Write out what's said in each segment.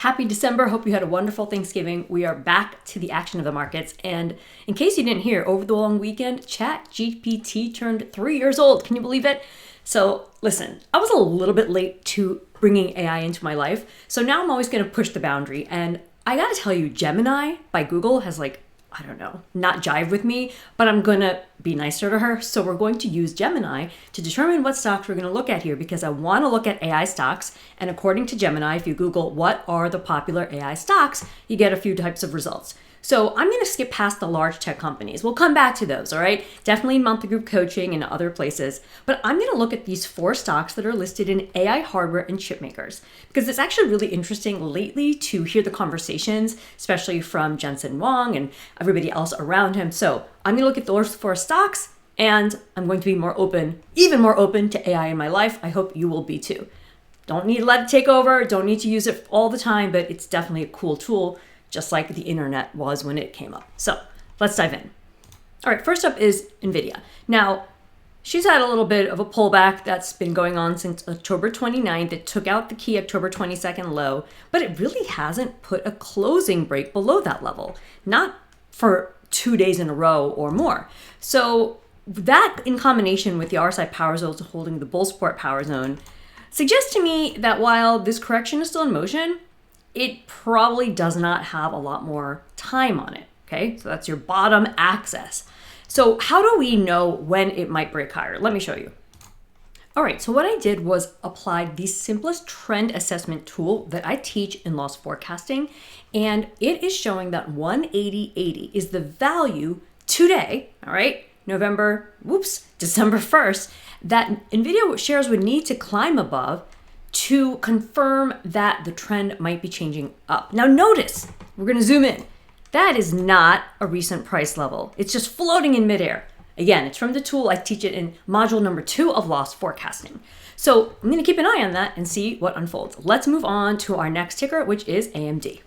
Happy December. Hope you had a wonderful Thanksgiving. We are back to the action of the markets. And in case you didn't hear, over the long weekend, ChatGPT turned 3 years old. Can you believe it? So listen, I was a little bit late to bringing AI into my life. So now I'm always going to push the boundary. And I got to tell you, Gemini by Google has not jive with me, but I'm going to be nicer to her. So we're going to use Gemini to determine what stocks we're going to look at here because I want to look at AI stocks. And according to Gemini, if you Google what are the popular AI stocks, you get a few types of results. So I'm going to skip past the large tech companies. We'll come back to those, all right? Definitely in monthly group coaching and other places. But I'm going to look at these 4 stocks that are listed in AI hardware and chip makers because it's actually really interesting lately to hear the conversations, especially from Jensen Huang and everybody else around him. So I'm going to look at those 4 stocks and I'm going to be even more open to AI in my life. I hope you will be too. Don't need to let it take over. Don't need to use it all the time, but it's definitely a cool tool, just like the internet was when it came up. So let's dive in. All right, first up is Nvidia. Now, she's had a little bit of a pullback that's been going on since October 29th. It took out the key October 22nd low, but it really hasn't put a closing break below that level, not for 2 days in a row or more. So that in combination with the RSI Power Zones holding the bull support power zone suggests to me that while this correction is still in motion, it probably does not have a lot more time on it, okay? So that's your bottom axis. So how do we know when it might break higher? Let me show you. All right, so what I did was apply the simplest trend assessment tool that I teach in loss forecasting, and it is showing that 180.80 is the value today, all right, December 1st, that Nvidia shares would need to climb above to confirm that the trend might be changing up. Now notice, we're going to zoom in. That is not a recent price level. It's just floating in midair. Again, it's from the tool. I teach it in module number 2 of loss forecasting. So I'm going to keep an eye on that and see what unfolds. Let's move on to our next ticker, which is AMD.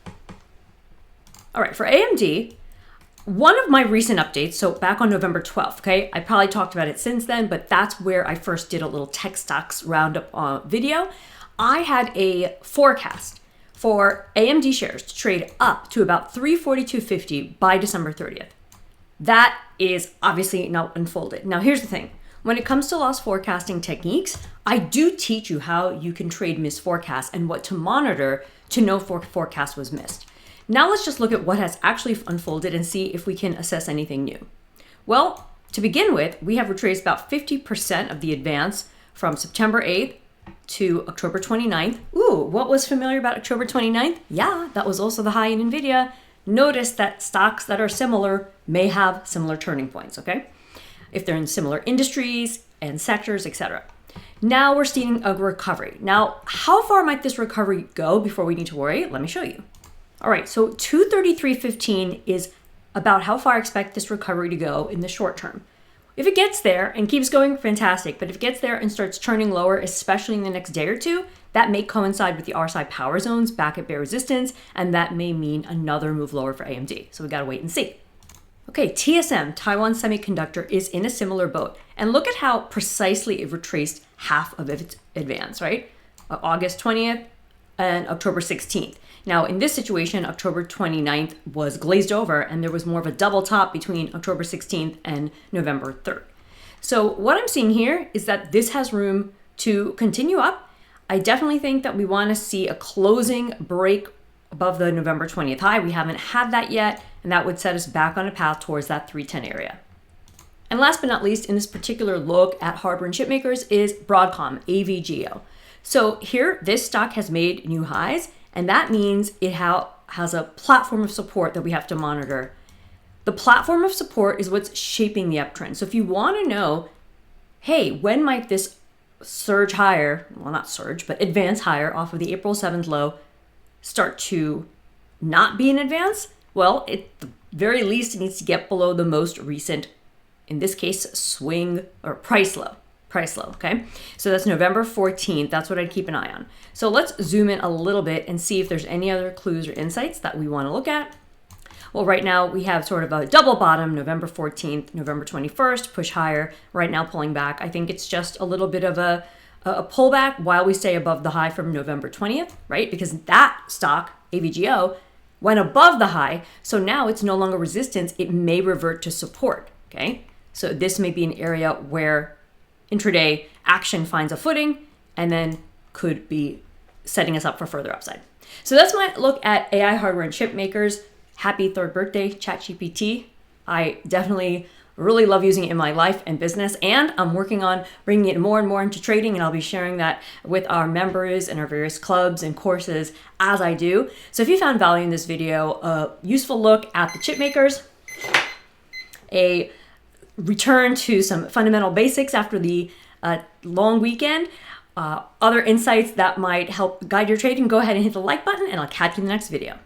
All right, for AMD, one of my recent updates, so back on November 12th, okay, I probably talked about it since then, but that's where I first did a little tech stocks roundup video. I had a forecast for AMD shares to trade up to about 342.50 by December 30th. That is obviously not unfolded. Now, here's the thing. When it comes to loss forecasting techniques, I do teach you how you can trade missed forecasts and what to monitor to know if forecast was missed. Now let's just look at what has actually unfolded and see if we can assess anything new. Well, to begin with, we have retraced about 50% of the advance from September 8th to October 29th. Ooh, what was familiar about October 29th? Yeah, that was also the high in Nvidia. Notice that stocks that are similar may have similar turning points, okay? If they're in similar industries and sectors, etc. Now we're seeing a recovery. Now, how far might this recovery go before we need to worry? Let me show you. All right, so 233.15 is about how far I expect this recovery to go in the short term. If it gets there and keeps going, fantastic. But if it gets there and starts turning lower, especially in the next day or two, that may coincide with the RSI Power Zones back at bear resistance, and that may mean another move lower for AMD. So we gotta wait and see. Okay, TSM, Taiwan Semiconductor, is in a similar boat. And look at how precisely it retraced half of its advance, right? August 20th and October 16th. Now, in this situation, October 29th was glazed over and there was more of a double top between October 16th and November 3rd. So what I'm seeing here is that this has room to continue up. I definitely think that we want to see a closing break above the November 20th high. We haven't had that yet, and that would set us back on a path towards that 310 area. And last but not least, in this particular look at hardware and chip makers is Broadcom, AVGO. So here, this stock has made new highs, and that means it has a platform of support that we have to monitor. The platform of support is what's shaping the uptrend. So if you want to know, hey, when might this surge higher, well, not surge, but advance higher off of the April 7th low start to not be an advance? Well, at the very least, it needs to get below the most recent, in this case, swing or price low, okay? So that's November 14th. That's what I'd keep an eye on. So let's zoom in a little bit and see if there's any other clues or insights that we want to look at. Well, right now we have sort of a double bottom, November 14th, November 21st, push higher, right now pulling back. I think it's just a little bit of a pullback while we stay above the high from November 20th, right? Because that stock AVGO, went above the high. So now it's no longer resistance. It may revert to support. Okay. So this may be an area where intraday action finds a footing and then could be setting us up for further upside. So that's my look at AI hardware and chip makers. Happy third birthday, ChatGPT. I definitely really love using it in my life and business, and I'm working on bringing it more and more into trading, and I'll be sharing that with our members and our various clubs and courses as I do. So if you found value in this video, a useful look at the chip makers, a return to some fundamental basics after the long weekend, other insights that might help guide your trading, go ahead and hit the like button, and I'll catch you in the next video.